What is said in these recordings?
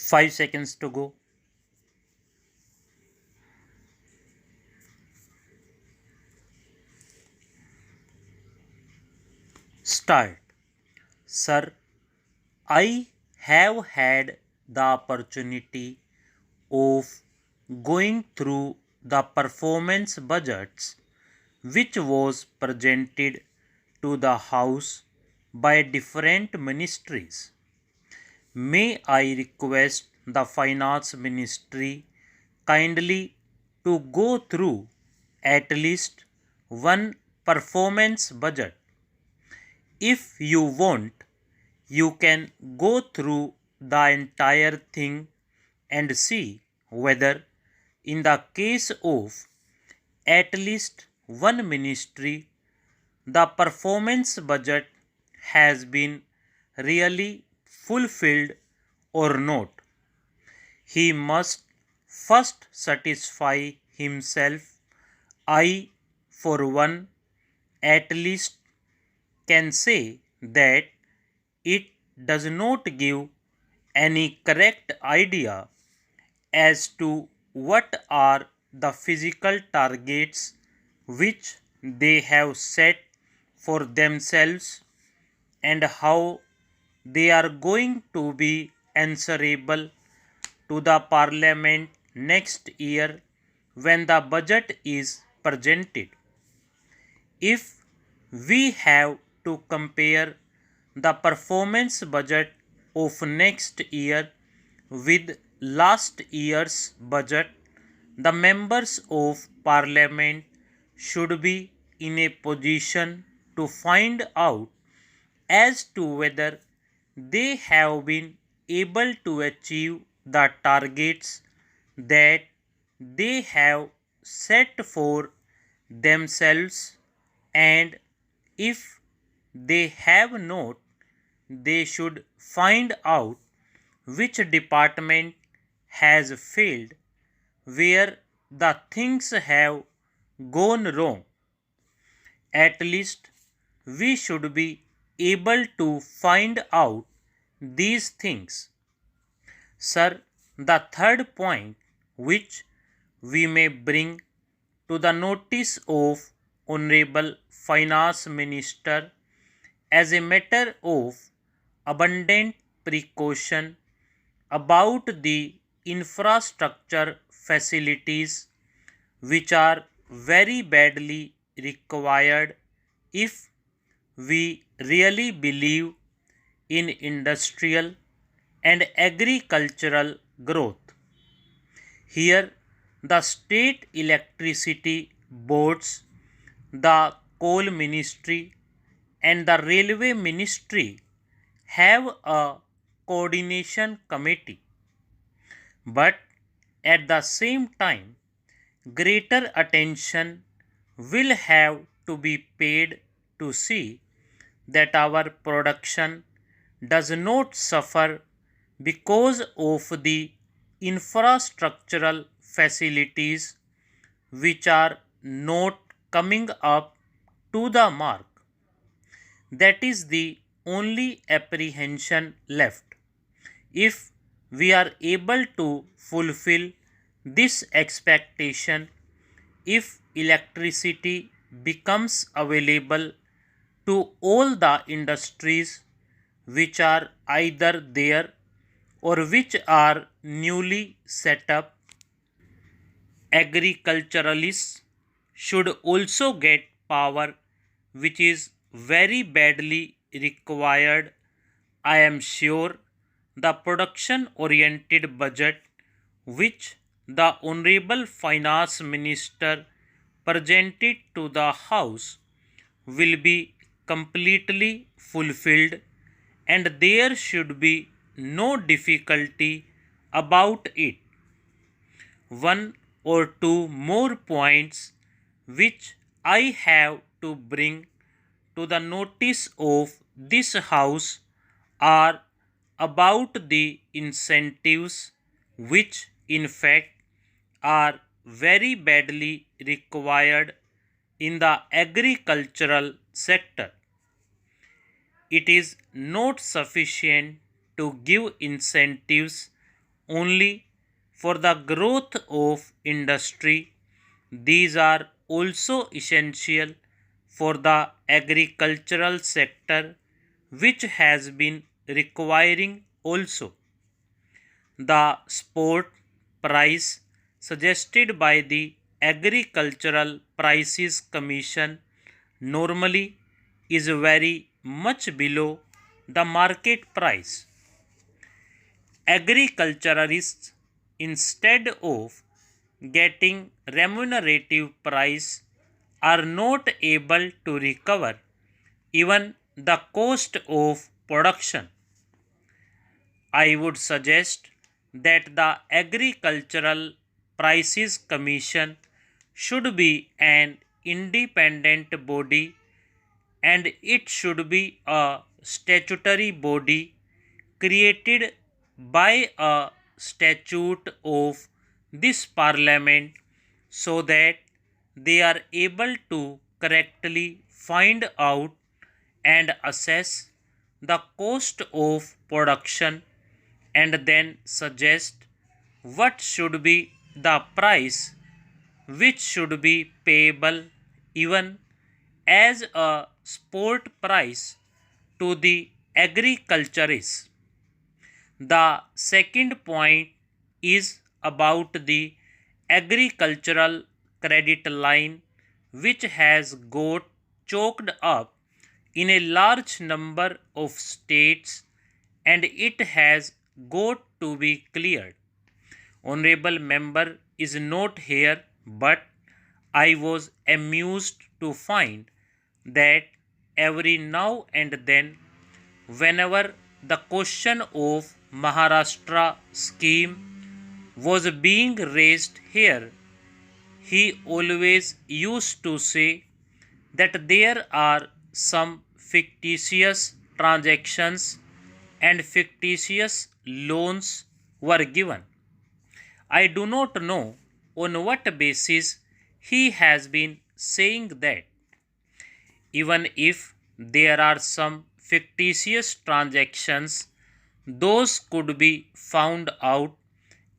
5 seconds to go. Start. Sir, I have had the opportunity of going through the performance budgets which was presented to the House by different ministries. May I request the Finance Ministry kindly to go through at least one performance budget. If you want, you can go through the entire thing and see whether, in the case of at least one ministry, the performance budget has been really fulfilled or not. He must first satisfy himself. I, for one, at least can say that it does not give any correct idea as to what are the physical targets which they have set for themselves and how they are going to be answerable to the Parliament next year when the budget is presented. If we have to compare the performance budget of next year with last year's budget, the members of Parliament should be in a position to find out as to whether they have been able to achieve the targets that they have set for themselves, and if they have not, they should find out which department has failed, where the things have gone wrong. At least we should be able to find out these things. Sir, the third point which we may bring to the notice of Honorable Finance Minister as a matter of abundant precaution about the infrastructure facilities which are very badly required if we really believe in industrial and agricultural growth. Here, the state electricity boards, the coal ministry, and the railway ministry have a coordination committee. But at the same time, greater attention will have to be paid to see that our production does not suffer because of the infrastructural facilities which are not coming up to the mark. That is the only apprehension left. If we are able to fulfill this expectation, if electricity becomes available to all the industries which are either there or which are newly set up, agriculturalists should also get power, which is very badly required. I am sure the production oriented budget which the Honorable Finance Minister presented to the House will be completely fulfilled, and there should be no difficulty about it. One or two more points which I have to bring to the notice of this House are about the incentives which in fact are very badly required in the agricultural sector. It is not sufficient to give incentives only for the growth of industry, these are also essential for the agricultural sector, which has been requiring also. The spot price suggested by the Agricultural Prices Commission normally is very much below the market price. Agriculturists, instead of getting remunerative price, are not able to recover even the cost of production. I would suggest that the Agricultural Prices Commission should be an independent body, and it should be a statutory body created by a statute of this parliament, so that they are able to correctly find out and assess the cost of production, and then suggest what should be the price which should be payable even as a spot price to the agriculturists. The second point is about the agricultural credit line, which has got choked up in a large number of states, and it has got to be cleared. Honorable member is not here, but I was amused to find that every now and then, whenever the question of Maharashtra scheme was being raised here, he always used to say that there are some fictitious transactions and fictitious loans were given. I do not know on what basis he has been saying that. Even if there are some fictitious transactions, those could be found out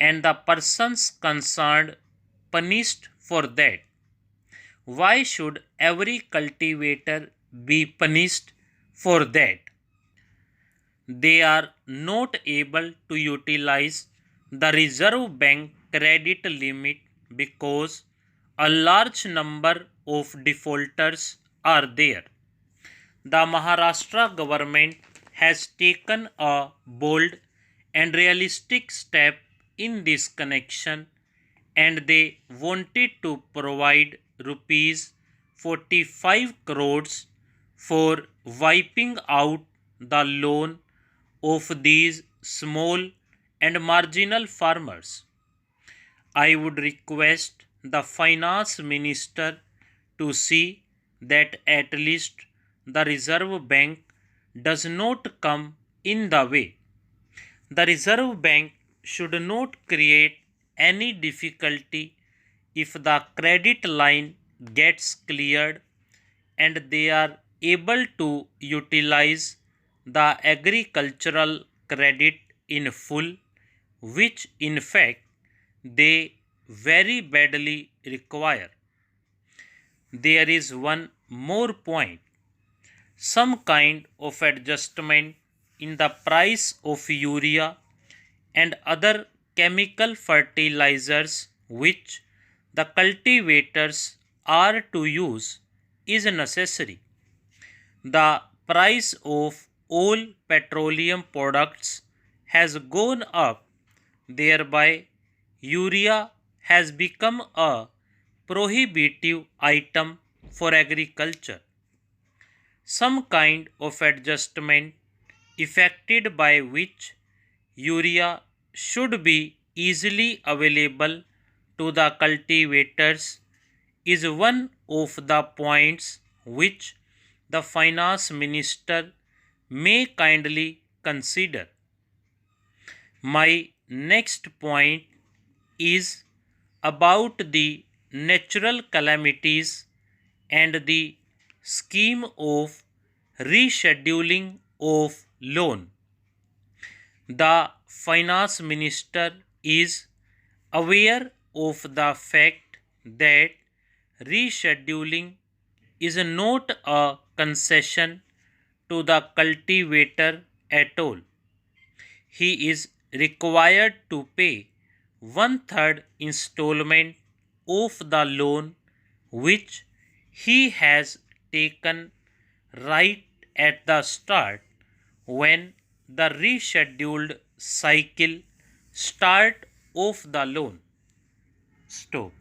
and the persons concerned punished for that. Why should every cultivator be punished for that? They are not able to utilize the Reserve Bank credit limit because a large number of defaulters are there. The Maharashtra government has taken a bold and realistic step in this connection, and they wanted to provide rupees 45 crores for wiping out the loan of these small and marginal farmers. I would request the finance minister to see that at least the Reserve Bank does not come in the way. The Reserve Bank should not create any difficulty if the credit line gets cleared and they are able to utilize the agricultural credit in full, which in fact they very badly require. There is one more point. Some kind of adjustment in the price of urea and other chemical fertilizers which the cultivators are to use is necessary. The price of all petroleum products has gone up, thereby urea has become a prohibitive item for agriculture. Some kind of adjustment effected by which urea should be easily available to the cultivators is one of the points which the finance minister may kindly consider. My next point is about the natural calamities and the scheme of rescheduling of loan. The finance minister is aware of the fact that rescheduling is not a concession to the cultivator at all. He is required to pay one-third installment of the loan which he has taken right at the start when the rescheduled cycle start of the loan. Stop.